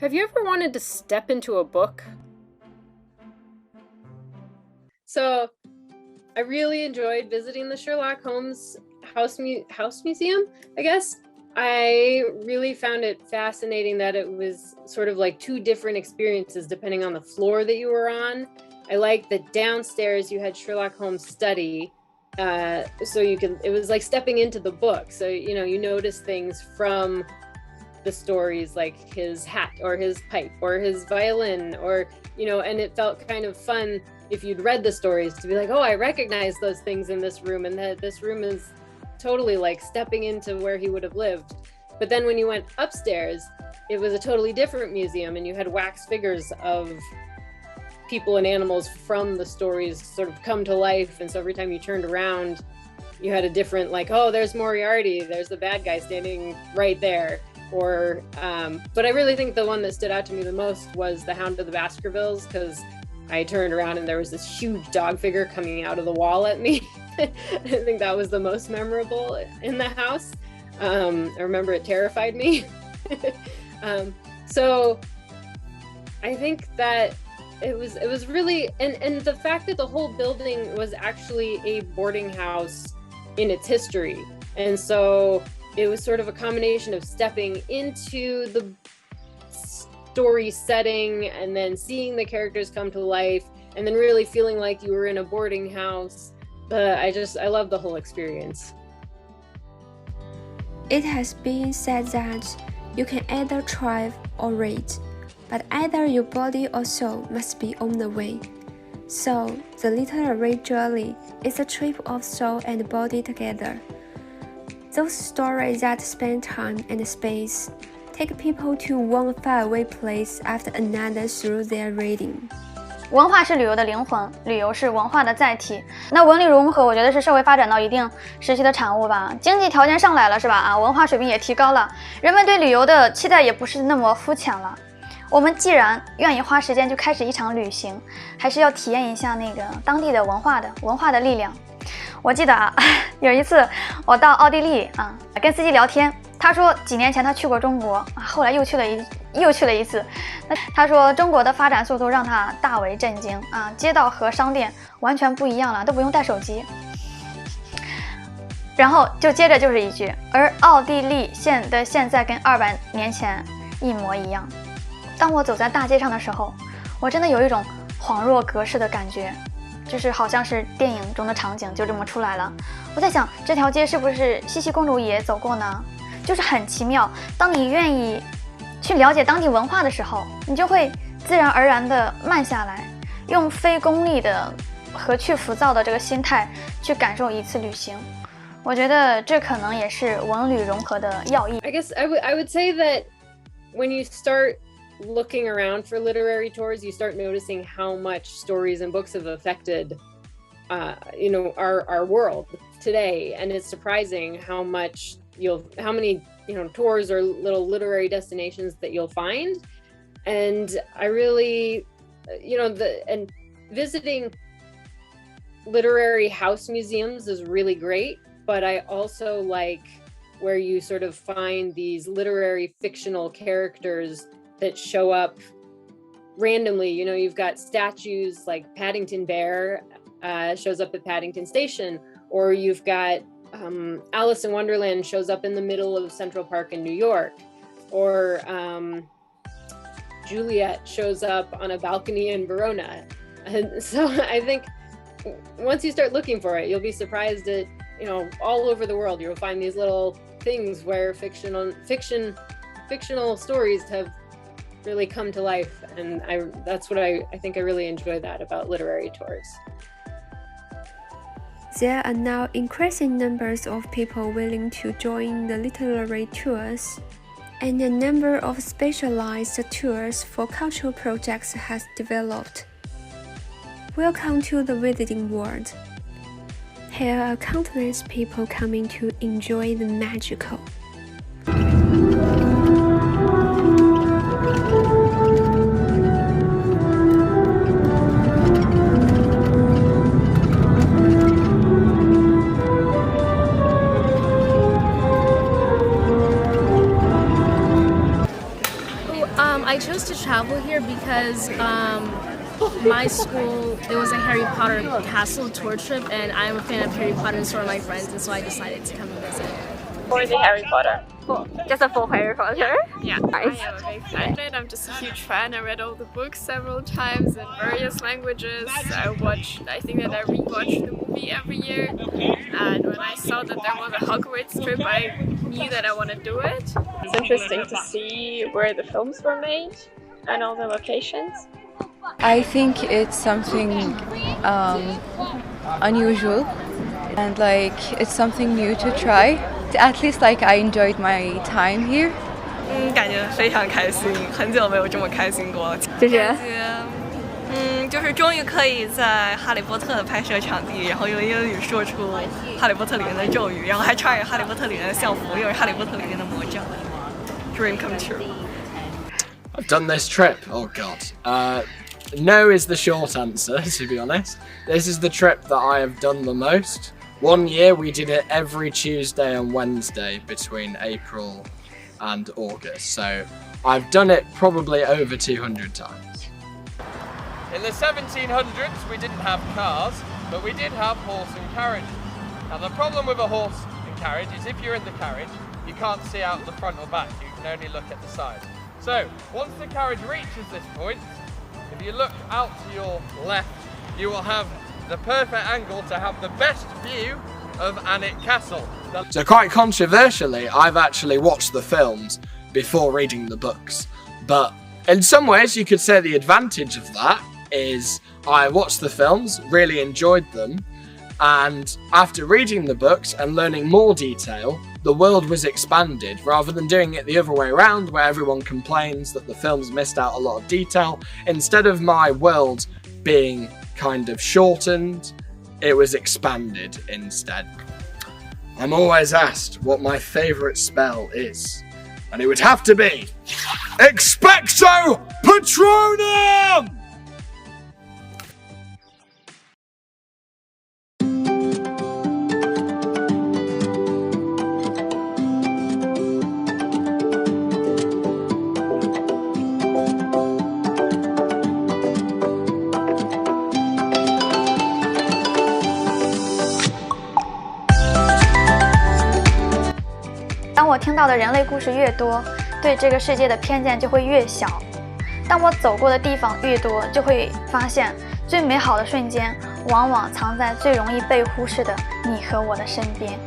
Have you ever wanted to step into a book? So, I really enjoyed visiting the Sherlock Holmes House Museum, I guess. I really found it fascinating that it was sort of like two different experiences depending on the floor that you were on. I liked that downstairs you had Sherlock Holmes' study, so it was like stepping into the book. So, you notice things from the stories, like his hat or his pipe or his violin, or and it felt kind of fun if you'd read the stories to be like, oh, I recognize those things in this room, and that this room is totally like stepping into where he would have lived. But then when you went upstairs, it was a totally different museum, and you had wax figures of people and animals from the stories sort of come to life. And so every time you turned around, you had a different, like, oh, there's Moriarty, there's the bad guy standing right there. Or but I really think the one that stood out to me the most was the Hound of the Baskervilles, because I turned around and there was this huge dog figure coming out of the wall at me. I think that was the most memorable in the house. I remember it terrified me. So I think that it was really, and the fact that the whole building was actually a boarding house in its history. And so it was sort of a combination of stepping into the story setting and then seeing the characters come to life and then really feeling like you were in a boarding house. I love the whole experience. It has been said that you can either thrive or read, but either your body or soul must be on the way. So, the literary journey is a trip of soul and body together. Those stories that span time and space take people to one faraway place after another through their reading. 文化是旅游的灵魂，旅游是文化的载体。那文理融合，我觉得是社会发展到一定时期的产物吧。经济条件上来了，是吧？文化水平也提高了，人们对旅游的期待也不是那么肤浅了。我们既然愿意花时间去开始一场旅行，还是要体验一下那个当地的文化的力量。我记得有一次我到奥地利跟司机聊天，他说几年前他去过中国，后来又去了一次。他说中国的发展速度让他大为震惊街道和商店完全不一样了，都不用带手机。然后就接着就是一句，而奥地利现在跟200年前一模一样。当我走在大街上的时候，我真的有一种恍若隔世的感觉。就是好像是电影中的场景就这么出来了。我在想，这条街是不是茜茜公主也走过呢？就是很奇妙。当你愿意去了解当地文化的时候，你就会自然而然地慢下来，用非功利的和去浮躁的这个心态去感受一次旅行。我觉得这可能也是文旅融合的要义。I guess I would say that when you start looking around for literary tours, you start noticing how much stories and books have affected our world today, and it's surprising how many tours or little literary destinations that you'll find. And I really and visiting literary house museums is really great, but I also like where you sort of find these literary fictional characters that show up randomly. You've got statues like Paddington Bear shows up at Paddington Station, or you've got Alice in Wonderland shows up in the middle of Central Park in New York, or Juliet shows up on a balcony in Verona. And so I think once you start looking for it, you'll be surprised at all over the world you'll find these little things where fictional stories have really come to life. And that's what I think I really enjoy that about literary tours. There are now increasing numbers of people willing to join the literary tours, and a number of specialized tours for cultural projects has developed. Welcome to the visiting world. Here are countless people coming to enjoy the magical. I chose to travel here because my school, there was a Harry Potter castle tour trip, and I'm a fan of Harry Potter and so are my friends, and so I decided to come and visit. For the Harry Potter. Just for Harry Potter? Yeah, Nice. I am a big fan. I'm just a huge fan. I read all the books several times in various languages. I think that I rewatch the movie every year. And when I saw that there was a Hogwarts trip, I knew that I want to do it. It's interesting to see where the films were made and all the locations. I think it's something unusual and like it's something new to try. At least like I enjoyed my time here. 感觉非常开心，很久没有这么开心过了。就是终于可以在哈利波特的拍摄场地，然后用英语说出哈利波特里面的咒语，然后还穿着哈利波特里面的校服，用哈利波特里面的魔杖。Dream come true. I've done this trip. Oh god. No is the short answer, to be honest. This is the trip that I have done the most. One year we did it every Tuesday and Wednesday between April and August. So I've done it probably over 200 times. In the 1700s we didn't have cars, but we did have horse and carriage. Now the problem with a horse and carriage is if you're in the carriage, you can't see out the front or back, you can only look at the side. So once the carriage reaches this point, if you look out to your left, you will have the perfect angle to have the best view of Alnwick Castle. So quite controversially, I've actually watched the films before reading the books. But in some ways you could say the advantage of that is I watched the films, really enjoyed them, and after reading the books and learning more detail, the world was expanded rather than doing it the other way around where everyone complains that the films missed out a lot of detail. Instead of my world being kind of shortened, it was expanded instead. I'm always asked what my favourite spell is, and it would have to be Expecto Patronum!当我听到的人类故事越多，对这个世界的偏见就会越小。当我走过的地方越多，就会发现最美好的瞬间，往往藏在最容易被忽视的你和我的身边。